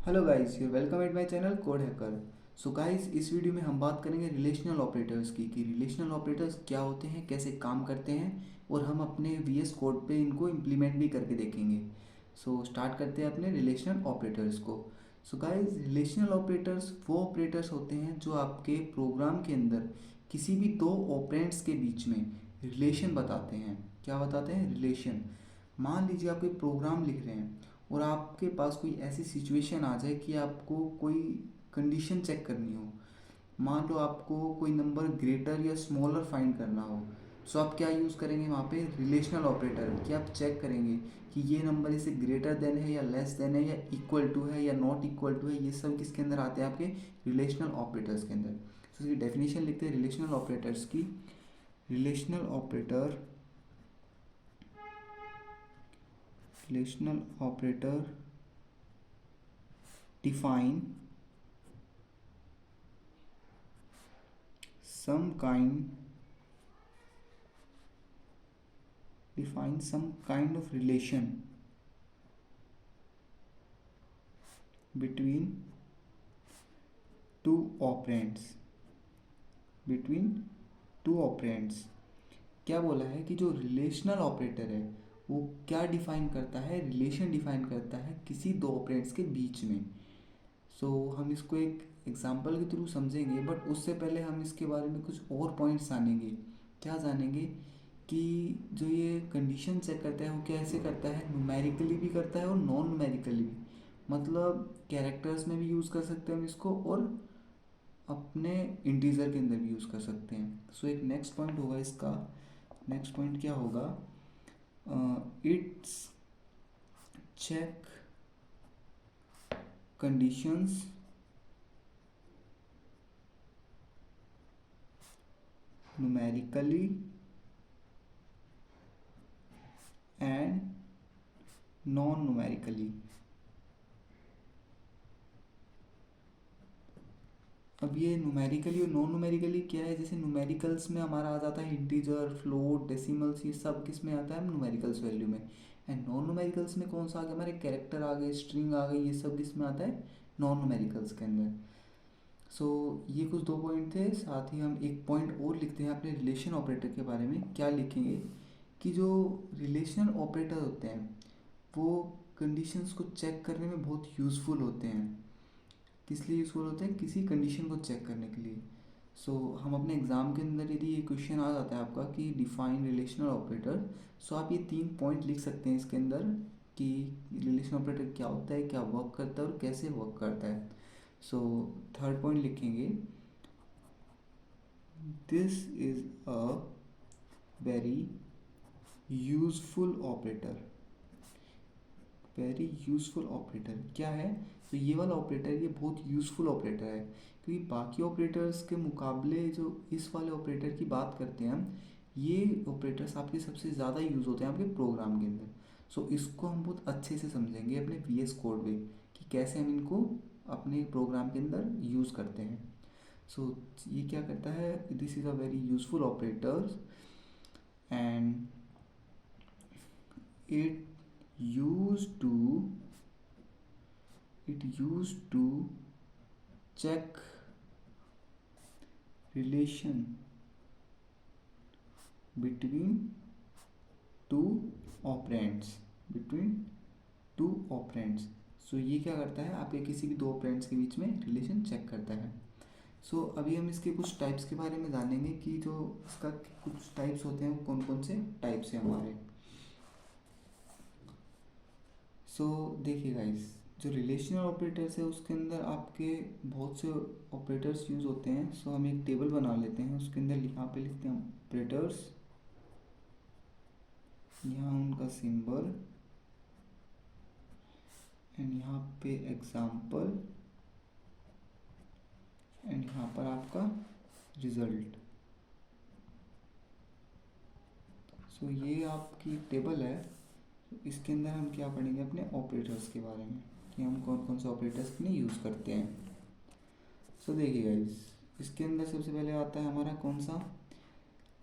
Hello guys, you welcome at my channel code hacker. So guys, इस video में हम बात करेंगे रिलेशनल ऑपरेटर्स की कि रिलेशनल ऑपरेटर्स क्या होते हैं, कैसे काम करते हैं और हम अपने वीएस कोड पे इनको इम्प्लीमेंट भी करके देखेंगे। सो स्टार्ट करते हैं अपने रिलेशनल ऑपरेटर्स को। सो गाइस, रिलेशनल ऑपरेटर्स वो ऑपरेटर्स होते हैं जो आपके प्रोग्राम के अंदर किसी भी दो ऑपरेंड्स के बीच में रिलेशन बताते हैं। क्या बताते हैं? रिलेशन। मान लीजिए आप कोई प्रोग्राम लिख रहे हैं और आपके पास कोई ऐसी सिचुएशन आ जाए कि आपको कोई कंडीशन चेक करनी हो। मान लो आपको कोई नंबर ग्रेटर या स्मॉलर फाइंड करना हो। सो आप क्या यूज़ करेंगे वहाँ पे? Relational operator. कि आप चेक करेंगे कि ये नंबर इसे ग्रेटर देन है या लेस देन है या इक्वल टू है या नॉट इक्वल टू है। ये सब किसके अंदर आते हैं? आपके रिलेशनल ऑपरेटर्स के अंदर। सो इसकी डेफिनेशन लिखते हैं रिलेशनल ऑपरेटर्स की। Relational operator relational operator define some kind of relation between two operands between two operands। क्या बोला है कि जो रिलेशनल ऑपरेटर है वो क्या डिफाइन करता है? रिलेशन डिफाइन करता है किसी दो ऑपरेंड्स के बीच में। हम इसको एक एग्जांपल के थ्रू समझेंगे, बट उससे पहले हम इसके बारे में कुछ और पॉइंट्स जानेंगे। क्या जानेंगे? कि जो ये कंडीशन चेक करता है वो कैसे करता है? न्यूमेरिकली भी करता है और नॉन न्यूमेरिकली भी। मतलब कैरेक्टर्स में भी यूज़ कर सकते हैं हम इसको और अपने इंटीजर के अंदर भी यूज़ कर सकते हैं। एक नेक्स्ट पॉइंट होगा इसका। नेक्स्ट पॉइंट क्या होगा? It's check conditions numerically and non numerically। अब ये न्यूमेरिकली और नॉन न्यूमेरिकली क्या है? जैसे न्यूमेरिकल्स में हमारा आ जाता है इंटीजर, फ्लोट, डेसिमल्स, ये सब किस में आता है? न्यूमेरिकल्स वैल्यू में। एंड नॉन न्यूमेरिकल्स में कौन सा आ गया? हमारे कैरेक्टर आ गए, स्ट्रिंग आ गई, ये सब किस में आता है? नॉन न्यूमेरिकल्स के अंदर। ये कुछ दो पॉइंट थे। साथ ही हम एक पॉइंट और लिखते हैं अपने रिलेशन ऑपरेटर के बारे में। क्या लिखेंगे? कि जो रिलेशनल ऑपरेटर होते हैं वो कंडीशंस को चेक करने में बहुत यूज़फुल होते हैं। किस लिए यूज़फुल होते हैं? किसी कंडीशन को चेक करने के लिए। हम अपने एग्ज़ाम के अंदर यदि ये क्वेश्चन आ जाता है आपका कि डिफाइन रिलेशनल ऑपरेटर, आप ये 3 पॉइंट लिख सकते हैं इसके अंदर कि रिलेशनल ऑपरेटर क्या होता है, क्या वर्क करता है और कैसे वर्क करता है। थर्ड पॉइंट लिखेंगे, this is a very useful operator. Very useful operator क्या है? ये वाला ऑपरेटर ये बहुत यूजफुल ऑपरेटर है, क्योंकि बाकी ऑपरेटर्स के मुकाबले जो इस वाले ऑपरेटर की बात करते हैं हम, ये ऑपरेटर्स आपके सबसे ज़्यादा यूज़ होते हैं आपके प्रोग्राम के अंदर। इसको हम बहुत अच्छे से समझेंगे अपने वीएस कोड में कि कैसे हम इनको अपने प्रोग्राम के अंदर यूज़ करते हैं। ये क्या करता है? This is a very useful operators and it used to check relation between two operands between two operands। ये क्या करता है? आपके किसी भी दो ऑपरेंड्स के बीच में रिलेशन चेक करता है। अभी हम इसके कुछ टाइप्स के बारे में जानेंगे कि जो इसका कुछ टाइप्स होते हैं वो कौन कौन से टाइप्स हैं हमारे। देखिए गाइस, जो रिलेशनल ऑपरेटर्स है उसके अंदर आपके बहुत से ऑपरेटर्स यूज़ होते हैं। हम एक टेबल बना लेते हैं, उसके अंदर यहाँ पे लिखते हैं ऑपरेटर्स, यहाँ उनका सिंबल एंड यहाँ पे एग्जाम्पल एंड यहाँ पर आपका रिजल्ट। ये आपकी टेबल है। इसके अंदर हम क्या पढ़ेंगे? अपने ऑपरेटर्स के बारे में कि हम कौन कौन से ऑपरेटर्स के लिए यूज़ करते हैं। देखिए गाइस, इसके अंदर सबसे पहले आता है हमारा कौन सा?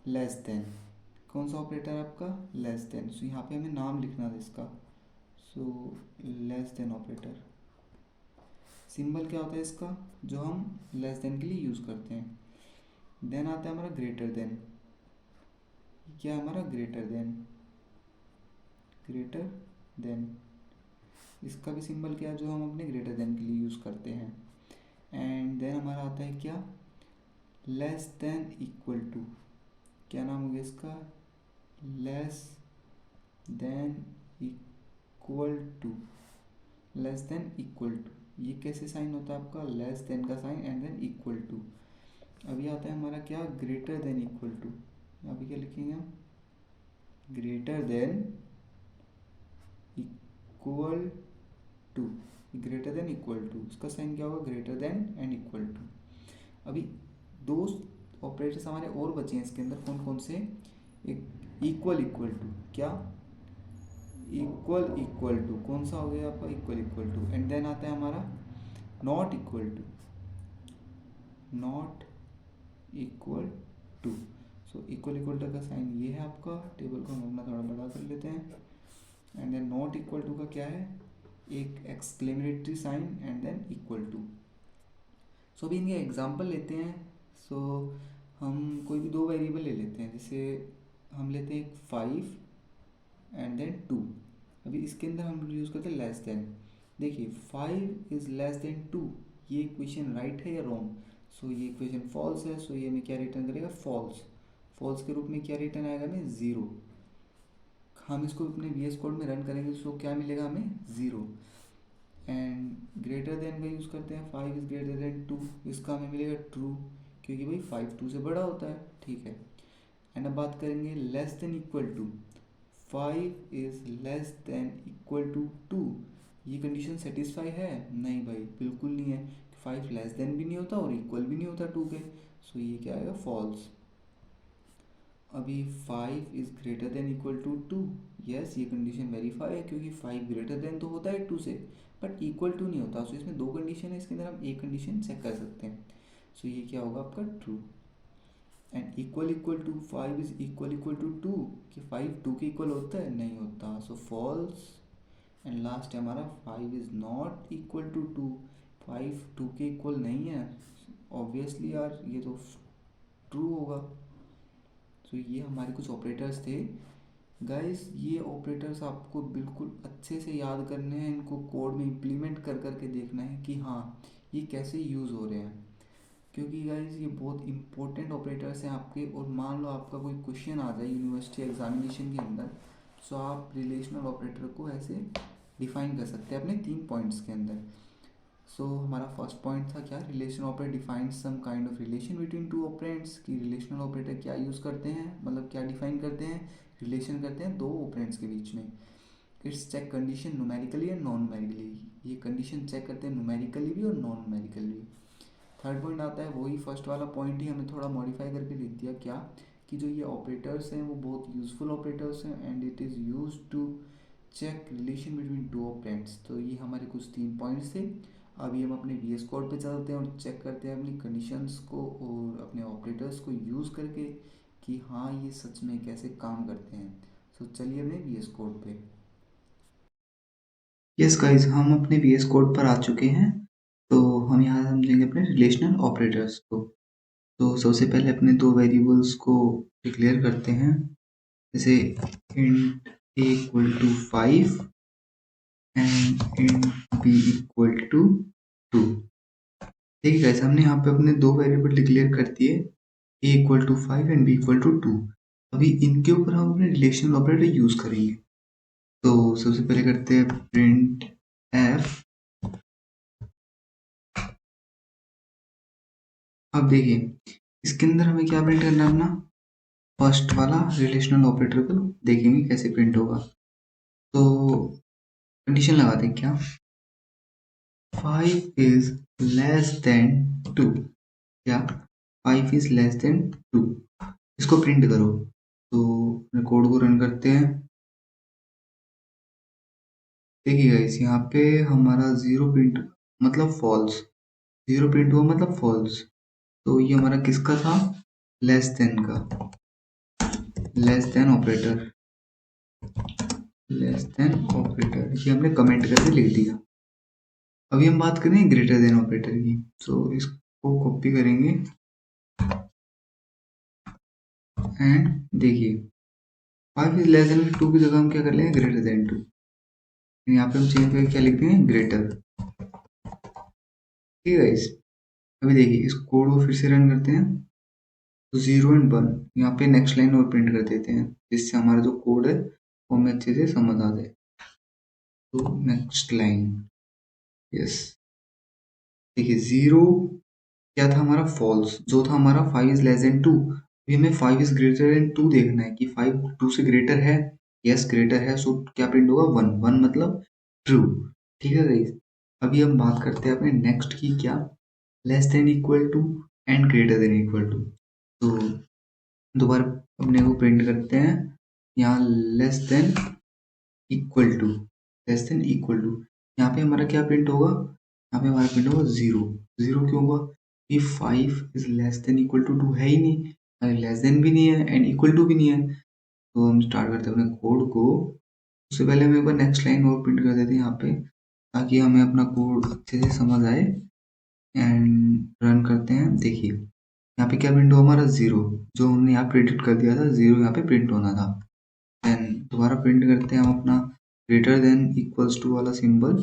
Less than. कौन सा ऑपरेटर है आपका? Less then. यहाँ पे हमें नाम लिखना है इसका। Less then operator. सिंबल क्या होता है इसका, जो हम लेस देन के लिए यूज़ करते हैं। देन आता है हमारा ग्रेटर देन। क्या है हमारा ग्रेटर देन, ग्रेटर देन, इसका भी सिंबल क्या है जो हम अपने ग्रेटर देन के लिए यूज़ करते हैं। एंड देन हमारा आता है क्या, लेस देन इक्वल टू। क्या नाम हो गया इसका, less than equal to, less than equal to. ये कैसे साइन होता है आपका, लेस देन का sign and then equal to. अभी आता है हमारा क्या, ग्रेटर देन इक्वल टू। अभी क्या लिखेंगे हम, greater than equal to, greater than equal to, इसका साइन क्या होगा, greater than and equal to. अभी दो ऑपरेटर्स हमारे और बचे हैं इसके अंदर, कौन कौन से, एक इक्वल इक्वल टू, क्या, इक्वल इक्वल टू, कौन सा हो गया आपका, equal equal to. And then आता है हमारा not equal to, not equal to. So equal equal to का साइन ये है आपका, टेबल को हम अपना थोड़ा बड़ा कर लेते हैं। And then not equal to का क्या है, एक exclamatory sign and then equal to. So अभी इनके एग्जांपल लेते हैं। सो हम कोई भी दो वेरिएबल ले लेते हैं, जैसे हम लेते हैं 5 एंड देन 2। अभी इसके अंदर हम यूज़ करते हैं लेस देन। देखिए 5 इज़ लेस देन 2, ये इक्वेशन राइट है या रॉन्ग। सो ये इक्वेशन फॉल्स है, सो ये हमें क्या रिटर्न करेगा, फॉल्स। फॉल्स के रूप में क्या रिटर्न आएगा हमें, ज़ीरो। हम इसको अपने वी कोड में रन करेंगे, सो क्या मिलेगा हमें, ज़ीरो। एंड ग्रेटर देन का यूज़ करते हैं, 5 इज़ ग्रेटर देन 2, इसका हमें मिलेगा ट्रू, क्योंकि भाई 5 2 से बड़ा होता है, ठीक है। एंड अब बात करेंगे less than equal to, 5 is less than equal to 2। ये कंडीशन सेटिस्फाई है, नहीं भाई बिल्कुल नहीं है। 5 लेस देन भी नहीं होता और इक्वल भी नहीं होता 2 के, सो ये क्या आएगा, फॉल्स। अभी 5 is greater than equal to 2, yes ये कंडीशन वेरीफाई है, क्योंकि 5 ग्रेटर देन तो होता है 2 से, बट इक्वल टू नहीं होता। सो इसमें दो कंडीशन है, इसके अंदर हम एक कंडीशन चेक कर सकते हैं। सो ये क्या होगा आपका, true. And equal equal to, 5 is equal to 2, कि 5 2 के इक्वल होता है, नहीं होता, सो फॉल्स। एंड लास्ट है हमारा 5 इज़ नॉट इक्वल टू 2, 5 2 के इक्वल नहीं है, ऑब्वियसली यार ये तो ट्रू होगा। सो ये हमारे कुछ ऑपरेटर्स थे गाइस। ये ऑपरेटर्स आपको बिल्कुल अच्छे से याद करने हैं, इनको कोड में इम्प्लीमेंट कर करके देखना है कि हाँ ये कैसे यूज़ हो रहे हैं, क्योंकि गाइस ये बहुत इंपॉर्टेंट ऑपरेटर्स हैं आपके। और मान लो आपका कोई क्वेश्चन आ जाए यूनिवर्सिटी एग्जामिनेशन के अंदर, सो आप रिलेशनल ऑपरेटर को ऐसे डिफाइन कर सकते हैं अपने 3 पॉइंट्स के अंदर। सो हमारा फर्स्ट पॉइंट था क्या, relation operator define some kind of relation between two operands, की रिलेशनल ऑपरेटर क्या यूज़ करते हैं, मतलब क्या डिफाइन करते हैं, रिलेशन करते हैं दो ऑपरेंड्स के बीच में। It's check condition numerically and non numerically, ये कंडीशन चेक करते हैं न्यूमेरिकली भी और नॉन न्यूमेरिकली भी। थर्ड पॉइंट आता है वही फर्स्ट वाला पॉइंट ही हमने थोड़ा मॉडिफाई करके लिख दिया, क्या कि जो ये ऑपरेटर्स हैं वो बहुत यूज़फुल ऑपरेटर्स हैं and it is use to check relation between two operands. तो ये हमारे कुछ 3 पॉइंट्स थे। अभी हम अपने वी एस कोड पे चलते हैं और चेक करते हैं अपनी कंडीशंस को और अपने ऑपरेटर्स को यूज़ करके कि हाँ ये सच में कैसे काम करते हैं। सो चलिए अपने वी एस कोड पे। यस गाइज, हम अपने वी एस कोड पर आ चुके हैं। तो हम यहाँ समझेंगे अपने रिलेशनल ऑपरेटर्स को। तो सबसे पहले अपने दो वेरिएबल्स को डिक्लेयर करते हैं, जैसे int a equal to 5 and int b equal to 2। देखिए गाइस, हमने यहाँ पे अपने दो वेरिएबल डिक्लेयर कर दिए, a equal to 5 and b equal to 2। अभी इनके ऊपर हम अपने रिलेशनल ऑपरेटर यूज करेंगे। तो सबसे पहले करते हैं प्रिंट f। अब देखिए इसके अंदर हमें क्या प्रिंट करना है, अपना फर्स्ट वाला रिलेशनल ऑपरेटर को देखेंगे कैसे प्रिंट होगा। तो कंडीशन लगाते हैं क्या, 5 इज लेस देन 2, क्या 5 इज लेस देन 2, इसको प्रिंट करो। तो कोड को रन करते हैं। देखिए गाइस, यहाँ पे हमारा जीरो प्रिंट मतलब फॉल्स, जीरो प्रिंट हुआ मतलब फॉल्स। तो ये हमारा किसका था, लेस देन का, less than operator, less than operator, ये हमने कमेंट करके लिख दिया। अभी हम बात करेंगे ग्रेटर देन ऑपरेटर की। तो इसको कॉपी करेंगे एंड देखिए 5 इज लेस देन 2 की जगह हम क्या कर लेंगे, ग्रेटर देन 2। यहाँ पे हम चेंज करके क्या लिख देंगे, ग्रेटर। ठीक है गाइस, अभी देखिए इस कोड को फिर से रन करते हैं। तो 0 एंड 1 यहाँ पे नेक्स्ट लाइन और प्रिंट कर देते हैं, जिससे हमारा जो कोड है वो हमें अच्छे से समझ आ जाए। तो नेक्स्ट लाइन, यस, देखिए 0 क्या था हमारा, फॉल्स। जो था हमारा 5 इज लेस देन 2, अभी हमें 5 इज ग्रेटर देन 2 देखना है कि 5 2 से ग्रेटर है। यस ग्रेटर है, सो क्या प्रिंट होगा, 1 1 मतलब ट्रू। ठीक है गाइस, अभी हम बात करते हैं अपने नेक्स्ट की, क्या, less than equal to and greater than equal to. तो दोबारा अपने को प्रिंट करते हैं यहाँ less than equal to, less than equal to. यहाँ पे हमारा क्या प्रिंट होगा, यहाँ पे हमारा प्रिंट होगा 0। 0 क्यों होगा, ये 5 is less than equal to 2 है ही नहीं, लेस देन भी नहीं है एंड इक्वल टू भी नहीं है। तो हम स्टार्ट करते हैं अपने कोड को। उससे पहले हम एक बार नेक्स्ट लाइन और प्रिंट कर देते हैं यहाँ पे, ताकि हमें अपना कोड अच्छे से समझ आए। एंड रन करते हैं, देखिए यहाँ पे क्या प्रिंट हुआ हमारा, 0। जो हमने यहाँ प्रिंट कर दिया था 0 यहाँ पे प्रिंट होना था। देन दोबारा प्रिंट करते हैं हम अपना ग्रेटर देन इक्वल्स टू वाला symbol,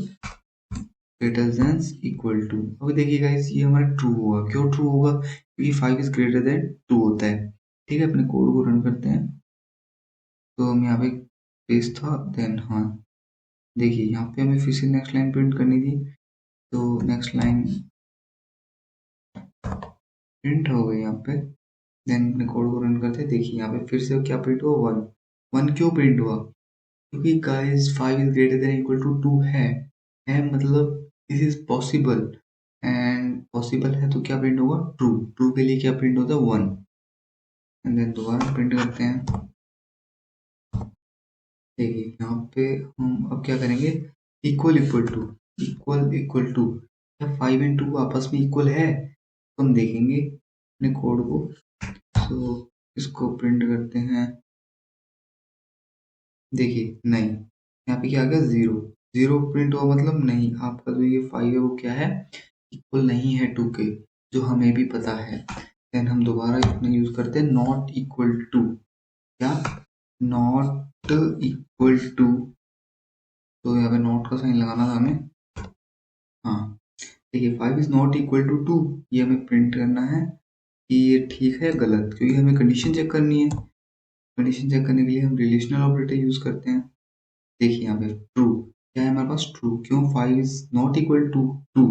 greater than equal to. अभी देखिए गाइस ये हमारा ट्रू होगा। क्यों ट्रू होगा, क्योंकि 5 इज ग्रेटर देन 2 होता है। ठीक है, अपने कोड को रन करते हैं। तो हम यहाँ पे पेस्ट था, देन हाँ देखिए यहाँ पे हमें फिर से नेक्स्ट लाइन प्रिंट करनी थी। तो नेक्स्ट लाइन प्रिंट हो गई यहाँ पे। देन अपने कोड को रन करते हैं, देखिए यहाँ पे फिर से क्या प्रिंट हुआ, 1 1 क्यों प्रिंट हुआ, क्योंकि guys 5 is greater than equal to 2 है मतलब this is possible, and possible है तो क्या प्रिंट होगा, ट्रू। ट्रू के लिए क्या प्रिंट होता है, 1। एंड देन दोबारा प्रिंट करते हैं। देखिए यहाँ पे हम अब क्या करेंगे, equal equal to, equal equal to, क्या 5 एंड 2 आपस में इक्वल है, तो हम देखेंगे अपने कोड को। तो इसको प्रिंट करते हैं, देखिए नहीं, यहाँ पे क्या आ गया, 0। 0 प्रिंट हुआ मतलब नहीं, आपका जो ये 5 है वो क्या है, इक्वल नहीं है 2 के, जो हमें भी पता है। देन हम दोबारा इसमें यूज करते हैं नॉट इक्वल टू, क्या, नॉट इक्वल टू। तो यहाँ पे नॉट का साइन लगाना था हमें। हाँ देखिए 5 इज नॉट इक्वल टू 2, ये हमें प्रिंट करना है कि ये ठीक है गलत, क्योंकि हमें कंडीशन चेक करनी है। कंडीशन चेक करने के लिए हम रिलेशनल ऑपरेटर यूज करते हैं। देखिए यहाँ पे ट्रू, क्या है हमारे पास, ट्रू। क्यों, 5 इज नॉट इक्वल टू 2,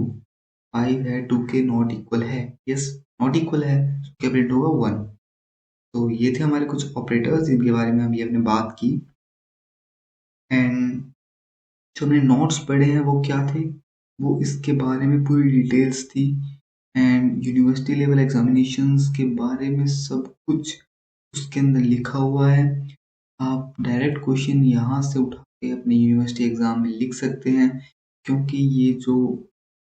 5 है 2 के नॉट इक्वल है, यस नॉट इक्वल है, क्या प्रिंट होगा, 1। तो ये थे हमारे कुछ ऑपरेटर्स जिनके बारे में अभी हमने बात की। एंड जो हमने नोट्स पढ़े हैं वो क्या थे, वो इसके बारे में पूरी डिटेल्स थी। एंड यूनिवर्सिटी लेवल एग्जामिनेशंस के बारे में सब कुछ उसके अंदर लिखा हुआ है। आप डायरेक्ट क्वेश्चन यहाँ से उठा के अपने यूनिवर्सिटी एग्जाम में लिख सकते हैं, क्योंकि ये जो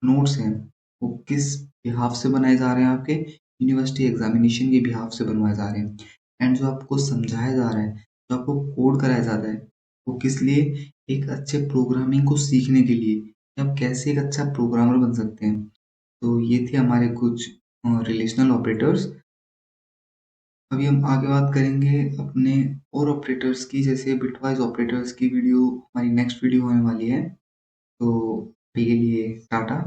नोट्स हैं वो किस बिहाफ से बनाए जा रहे हैं, आपके यूनिवर्सिटी एग्जामिनेशन के बिहाफ से बनवाए जा रहे हैं। एंड जो आपको समझाया जा रहा है, जो आपको कोड कराया जाता है, वो किस लिए, एक अच्छे प्रोग्रामिंग को सीखने के लिए कि आप कैसे एक अच्छा प्रोग्रामर बन सकते हैं। तो ये थे हमारे कुछ रिलेशनल ऑपरेटर्स। अभी हम आगे बात करेंगे अपने और ऑपरेटर्स की, जैसे बिटवाइज ऑपरेटर्स की वीडियो हमारी नेक्स्ट वीडियो होने वाली है। तो अभी के लिए टाटा।